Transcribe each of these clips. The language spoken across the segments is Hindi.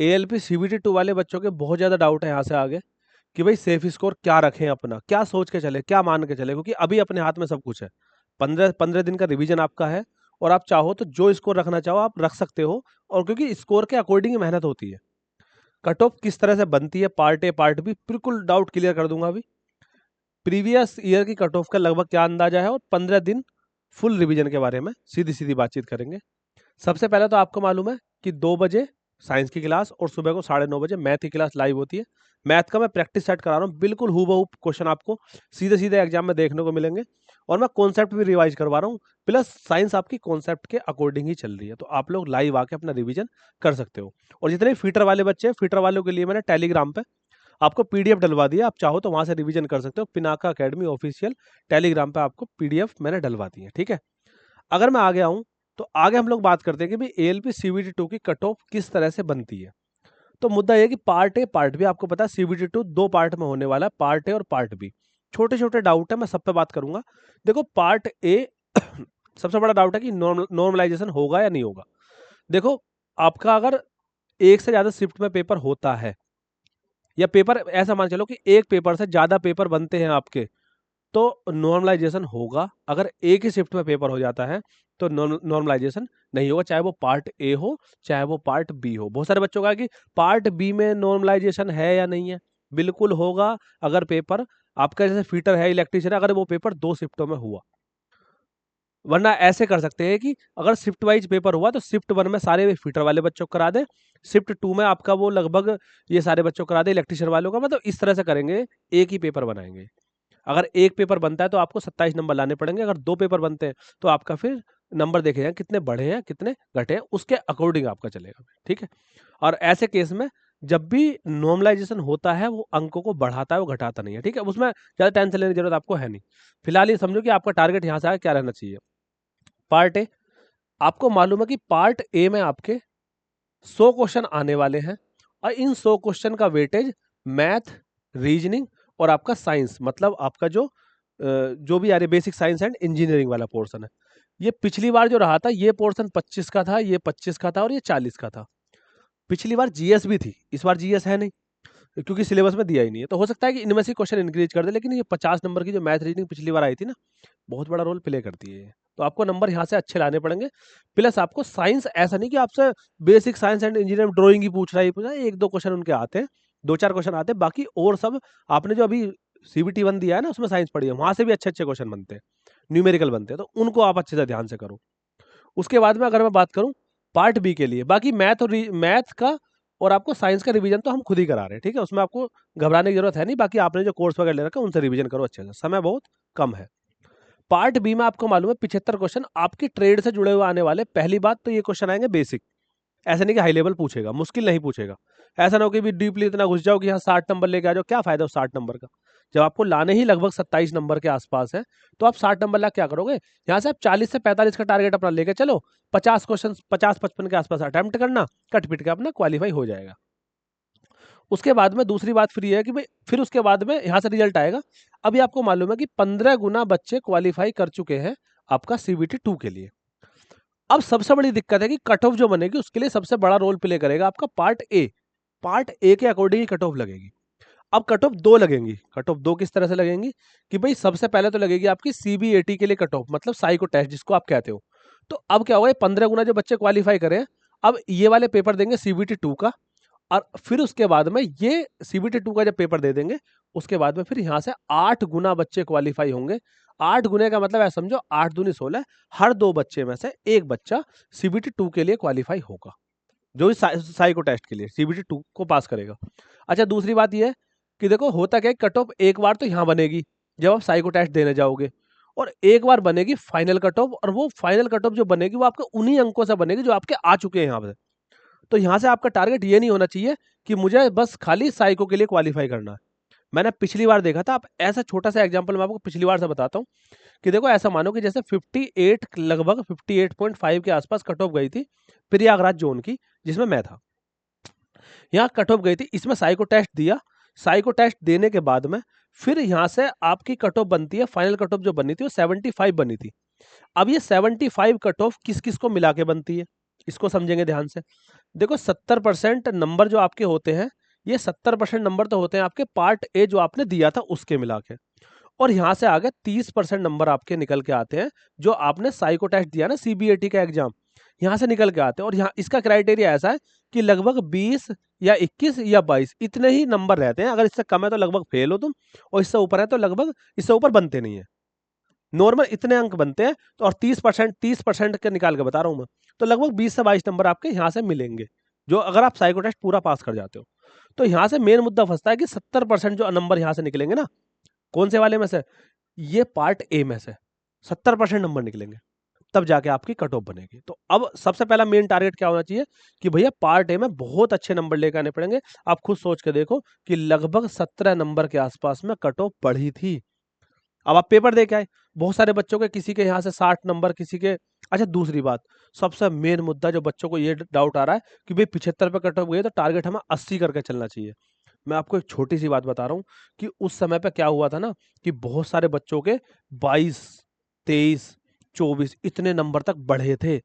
ALP CBT 2 वाले बच्चों के बहुत ज़्यादा डाउट है यहाँ से आगे कि भाई सेफ स्कोर क्या रखें अपना, क्या सोच के चले, क्या मान के चले, क्योंकि अभी अपने हाथ में सब कुछ है। 15 दिन का रिवीजन आपका है और आप चाहो तो जो स्कोर रखना चाहो आप रख सकते हो, और क्योंकि स्कोर के अकॉर्डिंग ही मेहनत होती है। कट ऑफ किस तरह से बनती है, पार्ट ए पार्ट बी, बिल्कुल डाउट क्लियर कर दूंगा अभी। प्रीवियस ईयर की कट ऑफ का लगभग क्या अंदाजा है, और 15 दिन फुल रिवीजन के बारे में सीधी सीधी बातचीत करेंगे। सबसे पहले तो आपको मालूम है कि 2 बजे साइंस की क्लास और सुबह को 9:30 बजे मैथ की क्लास लाइव होती है। मैथ का मैं प्रैक्टिस सेट करा रहा हूँ, बिल्कुल हूबहू क्वेश्चन आपको सीधे सीधे एग्जाम में देखने को मिलेंगे, और मैं कॉन्सेप्ट भी रिवाइज करवा रहा हूँ, प्लस साइंस आपकी कॉन्सेप्ट के अकॉर्डिंग ही चल रही है, तो आप लोग लाइव आके अपना रिवीजन कर सकते हो। और जितने फीटर वाले बच्चे हैं, फीटर वालों के लिए मैंने टेलीग्राम पे आपको पीडीएफ डलवा दिया, आप चाहो तो वहां से रिवीजन कर सकते हो। पिनाका अकेडमी ऑफिशियल टेलीग्राम पे आपको पीडीएफ मैंने डलवा दी है, ठीक है। अगर मैं आगे आऊं तो आगे हम लोग बात करते हैं कि भाई ALP CBT 2 की कट ऑफ किस तरह से बनती है। तो मुद्दा यह कि पार्ट ए पार्ट बी, आपको पता है CBT 2 2 पार्ट में होने वाला है, पार्ट ए और पार्ट बी। छोटे छोटे डाउट है, मैं सब पे बात करूंगा। देखो पार्ट ए सबसे बड़ा डाउट है कि नॉर्मलाइजेशन होगा या नहीं होगा। देखो आपका अगर एक से ज्यादा शिफ्ट में पेपर होता है, या पेपर ऐसा मान चलो कि एक पेपर से ज्यादा पेपर बनते हैं आपके, तो नॉर्मलाइजेशन होगा। अगर एक ही शिफ्ट में पेपर हो जाता है तो नॉर्मलाइजेशन नहीं होगा, चाहे वो पार्ट ए हो चाहे वो पार्ट बी हो। बहुत सारे बच्चों का कि पार्ट बी में नॉर्मलाइजेशन है या नहीं है, बिल्कुल होगा। अगर पेपर आपका जैसे फीटर है, इलेक्ट्रीशियन, अगर वो पेपर 2 शिफ्टों में हुआ, वरना ऐसे कर सकते हैं कि अगर शिफ्ट वाइज पेपर हुआ तो शिफ्ट 1 में सारे फीटर वाले बच्चों को करा दे, शिफ्ट 2 में आपका वो लगभग ये सारे बच्चों को करा दे इलेक्ट्रीशियन वालों का, मतलब इस तरह से करेंगे, एक ही पेपर बनाएंगे। अगर एक पेपर बनता है तो आपको 27 नंबर लाने पड़ेंगे, अगर 2 पेपर बनते हैं तो आपका फिर नंबर देखे जाएंगे कितने बढ़े हैं कितने घटे हैं, उसके अकॉर्डिंग आपका चलेगा, ठीक है। और ऐसे केस में जब भी नॉर्मलाइजेशन होता है वो अंकों को बढ़ाता है, वो घटाता नहीं है, ठीक है। उसमें ज्यादा टेंशन लेने की जरूरत आपको है नहीं। फिलहाल ये समझो कि आपका टारगेट यहाँ से आगे क्या रहना चाहिए। पार्ट ए, आपको मालूम है कि पार्ट ए में आपके 100 क्वेश्चन आने वाले हैं, और इन 100 क्वेश्चन का वेटेज मैथ, रीजनिंग और आपका साइंस, मतलब आपका जो भी आ रही बेसिक साइंस एंड इंजीनियरिंग वाला पोर्शन है। ये पिछली बार जो रहा था, ये पोर्शन 25 का था, ये 25 का था और ये 40 का था। पिछली बार जीएस भी थी, इस बार जीएस है नहीं क्योंकि सिलेबस में दिया ही नहीं है। तो हो सकता है कि इनमें से क्वेश्चन इंक्रीज कर दे, लेकिन ये 50 नंबर की जो मैथ रीजनिंग पिछली बार आई थी ना, बहुत बड़ा रोल प्ले करती है ये। तो आपको नंबर यहाँ से अच्छे लाने पड़ेंगे। प्लस आपको साइंस, ऐसा नहीं कि आपसे basic science and engineering drawing ही पूछ रहा है, पूछा है, 1-2 क्वेश्चन उनके आते हैं, 2-4 क्वेश्चन आते हैं, बाकी और सब आपने जो अभी CBT 1 दिया है ना, उसमें साइंस पढ़ी है, वहां से भी अच्छे अच्छे क्वेश्चन बनते हैं, न्यूमेरिकल बनते हैं, तो उनको आप अच्छे से ध्यान से करो। उसके बाद में अगर मैं बात करूं पार्ट बी के लिए, बाकी मैथ का और आपको साइंस का रिवीजन तो हम खुद ही करा रहे हैं, ठीक है, उसमें आपको घबराने की जरूरत है नहीं। बाकी आपने जो कोर्स वगैरह ले रखा है उनसे रिवीजन करो अच्छे से, समय बहुत कम है। पार्ट बी में आपको मालूम है 75 क्वेश्चन आपकी ट्रेड से जुड़े हुए आने वाले। पहली बात तो ये क्वेश्चन आएंगे बेसिक, ऐसा नहीं कि हाई लेवल पूछेगा, मुश्किल नहीं पूछेगा। ऐसा ना हो कि भी डीपली इतना घुस जाओ कि यहाँ 60 नंबर लेके आ जाओ, क्या फायदा उस 60 नंबर का, जब आपको लाने ही लगभग 27 नंबर के आसपास है, तो आप 60 नंबर ला क्या करोगे। यहाँ से आप 40 से 45 का टारगेट अपना लेके चलो, 50 क्वेश्चन 50-55 के आसपास अटेम्प्ट करना, कट पिट के अपना क्वालिफाई हो जाएगा। उसके बाद में दूसरी बात फिर ये है कि भाई फिर उसके बाद में यहाँ से रिजल्ट आएगा। अभी आपको मालूम है कि 15 गुना बच्चे क्वालिफाई कर चुके हैं आपका CBT 2 के लिए। अब सबसे बड़ी दिक्कत है कि कट ऑफ जो बनेगी उसके लिए सबसे बड़ा रोल प्ले करेगा आपका पार्ट ए। पार्ट ए के अकॉर्डिंग ही कट ऑफ लगेगी। अब कट ऑफ 2 लगेंगी। कट ऑफ 2 किस तरह से लगेंगी कि भाई सबसे पहले तो लगेगी आपकी CBAT के लिए कट ऑफ, मतलब साइको टेस्ट जिसको आप कहते हो। तो अब क्या होगा, 15 गुना जो बच्चे क्वालिफाई करें, अब ये वाले पेपर देंगे CBT 2 का, और फिर उसके बाद में ये CBT 2 का जब पेपर दे देंगे, उसके बाद में फिर यहाँ से 8 गुना बच्चे क्वालिफाई होंगे। 8 गुने का मतलब ऐसा समझो 8 दूनी 16, हर 2 बच्चे में से एक बच्चा CBT 2 के लिए क्वालिफाई होगा, जो भी साइको टेस्ट के लिए CBT 2 को पास करेगा। अच्छा दूसरी बात यह है कि देखो होता क्या है, कट ऑफ एक बार तो यहाँ बनेगी जब आप साइको टेस्ट देने जाओगे, और एक बार बनेगी फाइनल कट ऑफ, और वो फाइनल कट ऑफ जो बनेगी वो आपके उन्हीं अंकों से बनेगी जो आपके आ चुके हैं यहाँ पे। तो यहाँ से आपका टारगेट ये नहीं होना चाहिए कि मुझे बस खाली साइको के लिए क्वालिफाई करना है। मैंने पिछली बार देखा था, आप ऐसा छोटा सा एग्जांपल मैं आपको पिछली बार से बताता हूँ कि देखो ऐसा मानो कि जैसे 58 लगभग 58.5 के आसपास कट ऑफ गई थी प्रयागराज जोन की, जिसमें मैं था। यहाँ कट ऑफ गई थी, इसमें साइको टेस्ट दिया, साइको टेस्ट देने के बाद में फिर यहाँ से आपकी कट ऑफ बनती है, फाइनल कट ऑफ जो बनी थी वो 75 बनी थी। अब ये 75 कट ऑफ किस किस को मिला के बनती है, इसको समझेंगे ध्यान से। देखो 70% नंबर जो आपके होते हैं, ये 70% नंबर तो होते हैं आपके पार्ट ए जो आपने दिया था उसके मिला के। और यहाँ से आगे 30% नंबर आपके निकल के आते हैं, जो आपने साइको टेस्ट दिया ना सीबीएटी का एग्जाम, यहाँ से निकल के आते हैं। और यहाँ इसका क्राइटेरिया ऐसा है कि लगभग 20 या 21 या 22 इतने ही नंबर रहते हैं। अगर इससे कम है तो लगभग फेल हो तुम, और इससे ऊपर है तो लगभग इससे ऊपर बनते नहीं है। नॉर्मल इतने अंक बनते हैं। तो और 30% के निकाल के बता रहा हूँ मैं, तो लगभग 20 से 22 नंबर आपके यहाँ से मिलेंगे, जो अगर आप साइको टेस्ट पूरा पास कर जाते हो। तो यहाँ से मेन मुद्दा फंसता है कि 70% जो नंबर यहाँ से निकलेंगे ना, कौन से वाले में से, ये पार्ट ए में से 70% नंबर निकलेंगे, तब जाके आपकी कट ऑफ बनेगी। तो अब सबसे पहला मेन टारगेट क्या होना चाहिए कि भैया पार्ट ए में बहुत अच्छे नंबर लेकर आने पड़ेंगे। आप खुद सोच के देखो कि लगभग 17 नंबर के आसपास में कट ऑफ बढ़ी थी। अब आप पेपर दे के आए, बहुत सारे बच्चों के किसी के यहाँ से 60 नंबर, किसी के। अच्छा दूसरी बात, सबसे मेन मुद्दा जो बच्चों को ये डाउट आ रहा है कि भाई 75 पे कट ऑफ गई है तो टारगेट हमें 80 करके चलना चाहिए। मैं आपको एक छोटी सी बात बता रहा हूँ कि उस समय पे क्या हुआ था ना, कि बहुत सारे बच्चों के 22, 23, 24 इतने नंबर तक बढ़े थे।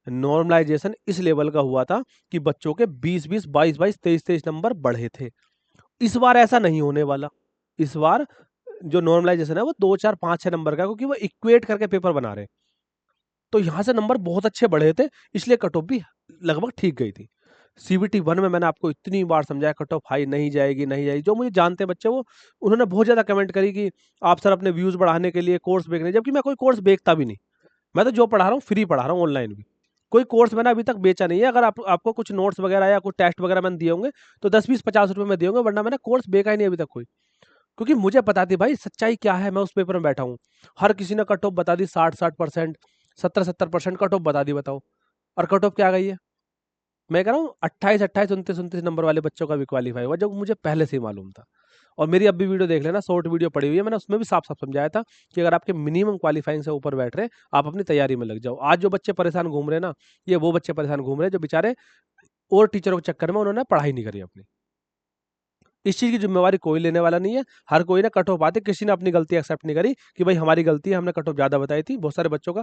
नॉर्मलाइजेशन इस लेवल का हुआ था कि बच्चों के 20-20, 22-22, 23-23 नंबर बढ़े थे। इस बार ऐसा नहीं होने वाला। इस बार जो नॉर्मलाइजेशन है वो 2, 4, 5, 6 नंबर का, क्योंकि वो इक्वेट करके पेपर बना रहे हैं। तो यहाँ से नंबर बहुत अच्छे बढ़े थे, इसलिए कट ऑफ भी लगभग ठीक गई थी। सीबीटी 1 में मैंने आपको इतनी बार समझाया कट ऑफ हाई नहीं जाएगी, नहीं जाएगी। जो मुझे जानते हैं बच्चे, वो उन्होंने बहुत ज़्यादा कमेंट करी कि आप सर अपने व्यूज़ बढ़ाने के लिए कोर्स बेच रहे हैं, जबकि मैं कोई कोर्स बेचता भी नहीं। मैं तो जो पढ़ा रहा हूँ फ्री पढ़ा रहा हूँ, ऑनलाइन भी। कोई कोर्स मैंने अभी तक बेचा नहीं है। अगर आपको कुछ नोट्स वगैरह या कुछ टेस्ट वगैरह मैंने दिए होंगे तो 10, 20, 50 रुपए में दिए होंगे, वरना मैंने कोर्स बेचा ही नहीं अभी तक कोई। क्योंकि मुझे पता थी भाई सच्चाई क्या है, मैं उस पेपर में बैठा हूँ। हर किसी ने कट ऑफ बता दी, 60-60%, 70-70% कट ऑफ बता दी, बताओ। और कट ऑफ क्या गई है? मैं कह रहा हूँ 28-28, 29-29 नंबर वाले बच्चों का भी क्वालीफाई हुआ, जो मुझे पहले से ही मालूम था। और मेरी अब भी वीडियो देख लेना, शॉर्ट वीडियो पड़ी हुई है, मैंने उसमें भी साफ साफ समझाया था कि अगर आपके मिनिमम क्वालिफाइंग से ऊपर बैठ रहे हैं, आप अपनी तैयारी में लग जाओ। आज जो बच्चे परेशान घूम रहे हैं ना, ये वो बच्चे परेशान घूम रहे हैं जो बेचारे और टीचरों के चक्कर में उन्होंने पढ़ाई नहीं करी अपनी। इस चीज़ की ज़िम्मेवारी कोई लेने वाला नहीं है। हर कोई ना कट ऑफ आते, किसी ने अपनी गलती एक्सेप्ट नहीं करी कि भाई हमारी गलती है, हमने कट ऑफ ज़्यादा बताई थी। बहुत सारे बच्चों का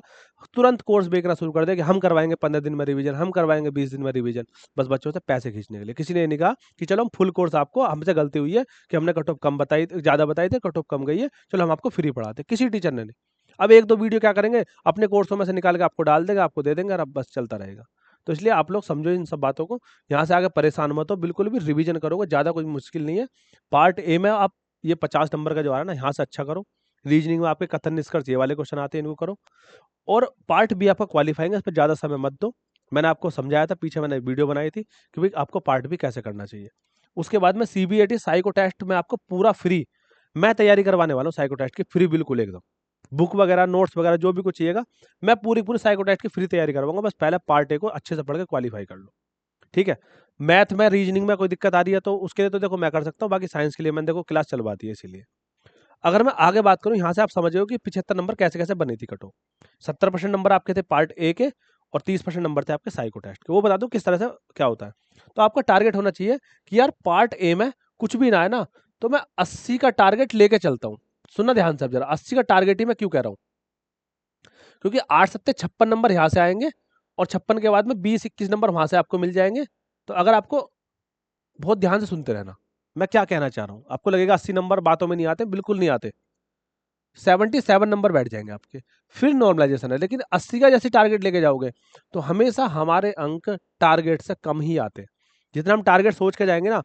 तुरंत कोर्स बेचना शुरू कर दिया कि हम करवाएँगे 15 दिन में रिवीजन, हम करवाएँगे 20 दिन में रिवीजन। बस बच्चों से पैसे खींचने के लिए। किसी ने ये नहीं कहा कि चलो हम फुल कोर्स, आपको हमसे गलती हुई है कि हमने कट ऑफ कम बताई, ज़्यादा बताई थी, कट ऑफ कम गई है, चलो हम आपको फ्री पढ़ाते हैं। किसी टीचर ने नहीं। अब 1-2 वीडियो क्या करेंगे, अपने कोर्सों में से निकाल के आपको डाल देंगे, आपको दे देंगे और अब बस चलता रहेगा। तो इसलिए आप लोग समझो इन सब बातों को। यहाँ से आगे परेशान मत हो, बिल्कुल भी रिवीजन करोगे, ज़्यादा कोई मुश्किल नहीं है। पार्ट ए में आप ये 50 नंबर का जो आ रहा है ना, यहाँ से अच्छा करो। रीजनिंग में आपके कथन निष्कर्ष ये वाले क्वेश्चन आते हैं, इनको करो। और पार्ट बी आपका क्वालिफाइंग है, इस पे ज़्यादा समय मत दो। मैंने आपको समझाया था, पीछे मैंने वीडियो बनाई थी कि भाई आपको पार्ट बी कैसे करना चाहिए। उसके बाद में सीबीएटी साइको टेस्ट में आपको पूरा फ्री मैं तैयारी करवाने वाला हूँ, साइको टेस्ट की फ्री बिल्कुल एकदम। बुक वगैरह, नोट्स वगैरह जो भी कुछ चाहिएगा, मैं पूरी-पूरी साइको टेस्ट की फ्री तैयारी करवाऊँगा। बस पहले पार्ट ए को अच्छे से पढ़ के क्वालिफाई कर लो, ठीक है? मैथ में, रीजनिंग में कोई दिक्कत आ रही है तो उसके लिए तो देखो मैं कर सकता हूँ, बाकी साइंस के लिए मैंने देखो क्लास चलवा दी है इसीलिए। अगर मैं आगे बात करूँ, यहाँ से आप समझ रहे हो कि 75 नंबर कैसे-कैसे बनी थी कट ऑफ। 70% नंबर आपके थे पार्ट ए के और 30% नंबर थे आपके साइको टेस्ट के। वो बता दूँ किस तरह से क्या होता है। तो आपका टारगेट होना चाहिए कि यार पार्ट ए में कुछ भी ना आए ना, तो मैं 80 का टारगेट लेके चलता हूँ। सुनना ध्यान से अब ज़रा, 80 का टारगेट ही मैं क्यों कह रहा हूँ? क्योंकि 8 सत्ते 56 नंबर यहाँ से आएँगे और 56 के बाद में 20-21 नंबर वहाँ से आपको मिल जाएँगे। तो अगर आपको बहुत ध्यान से सुनते रहना, मैं क्या कहना चाह रहा हूँ। आपको लगेगा 80 नंबर बातों में नहीं आते, बिल्कुल नहीं आते। 77 नंबर बैठ जाएँगे आपके, फिर नॉर्मलाइज़ेशन है। लेकिन 80 का जैसे टारगेट लेके जाओगे, तो हमेशा हमारे अंक टारगेट से कम ही आते हैं। जितना हम टारगेट सोच के जाएँगे ना,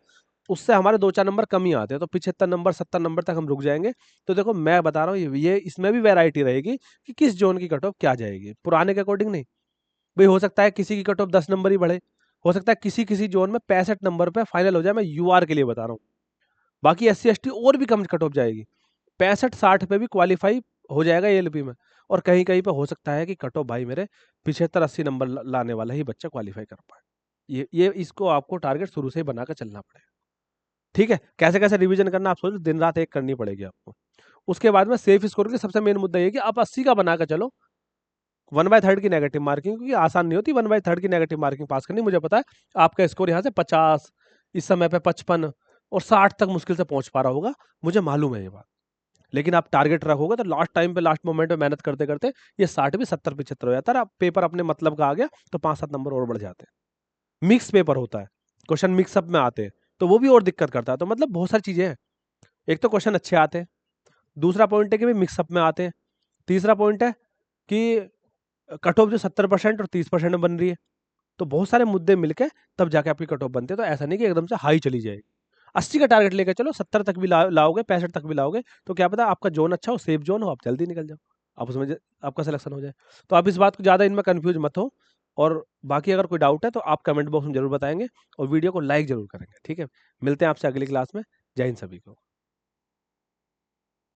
उससे हमारे 2-4 नंबर कम ही आते हैं। तो 75 नंबर, 70 नंबर तक हम रुक जाएँगे। तो देखो मैं बता रहा हूँ, ये इसमें भी वैरायटी रहेगी कि किस ज़ोन की कट ऑफ क्या जाएगी, पुराने के अकॉर्डिंग नहीं। भई हो सकता है किसी की कट ऑफ 10 नंबर ही बढ़े, हो सकता है किसी-किसी ज़ोन में 65 नंबर पे फाइनल हो जाए, मैं यूआर के लिए बता रहा हूँ। बाकी एससी-एसटी और भी कम कट ऑफ जाएगी। 65-60 पे भी क्वालीफाई हो जाएगा एएलपी में, और कहीं-कहीं पे हो सकता है कि कट ऑफ भाई मेरे 75-80 नंबर लाने वाला ही बच्चा क्वालीफाई कर पाए। ये इसको आपको टारगेट शुरू से ही बना के चलना पड़ेगा। ठीक है? कैसे-कैसे रिवीजन करना आप सोच लो, दिन-रात एक करनी पड़ेगी आपको। उसके बाद में सेफ स्कोर के सबसे मेन मुद्दा ये है कि आप 80 का बना के चलो। 1/3 की नेगेटिव मार्किंग, क्योंकि आसान नहीं होती 1/3 की नेगेटिव मार्किंग पास करनी। मुझे पता है आपका स्कोर यहाँ से 50, इस समय पे 55 और 60 तक मुश्किल से पहुँच पा रहा होगा, मुझे मालूम है ये बात। लेकिन आप टारगेट रखोगे तो लास्ट टाइम पे, लास्ट मोमेंट में मेहनत करते-करते ये 60 भी 70-75 हो जाता है और आप पेपर अपने मतलब का आ गया तो 5-7 नंबर और बढ़ जाते हैं। मिक्स पेपर होता है, क्वेश्चन मिक्सअप में आते हैं, तो वो भी और दिक्कत करता है। तो मतलब बहुत सारी चीज़ें हैं। एक तो क्वेश्चन अच्छे आते हैं, दूसरा पॉइंट है कि भाई मिक्सअप में आते हैं, तीसरा पॉइंट है कि कट ऑफ जो 70% और 30% में बन रही है। तो बहुत सारे मुद्दे मिलके तब जाके आपकी कट ऑफ बनती है। तो ऐसा नहीं कि एकदम से हाई चली जाएगी। 80 का टारगेट लेके चलो, 70 तक भी लाओगे, 65 तक भी लाओगे, तो क्या पता आपका जोन अच्छा हो, सेफ जोन हो, आप जल्दी निकल जाओ, आप उसमें आपका सिलेक्शन हो जाए। तो आप इस बात को ज़्यादा इनमें कंफ्यूज मत हो। और बाकी अगर कोई डाउट है तो आप कमेंट बॉक्स में जरूर बताएंगे और वीडियो को लाइक जरूर करेंगे। ठीक है, मिलते हैं आपसे अगली क्लास में। जय हिंद सभी को।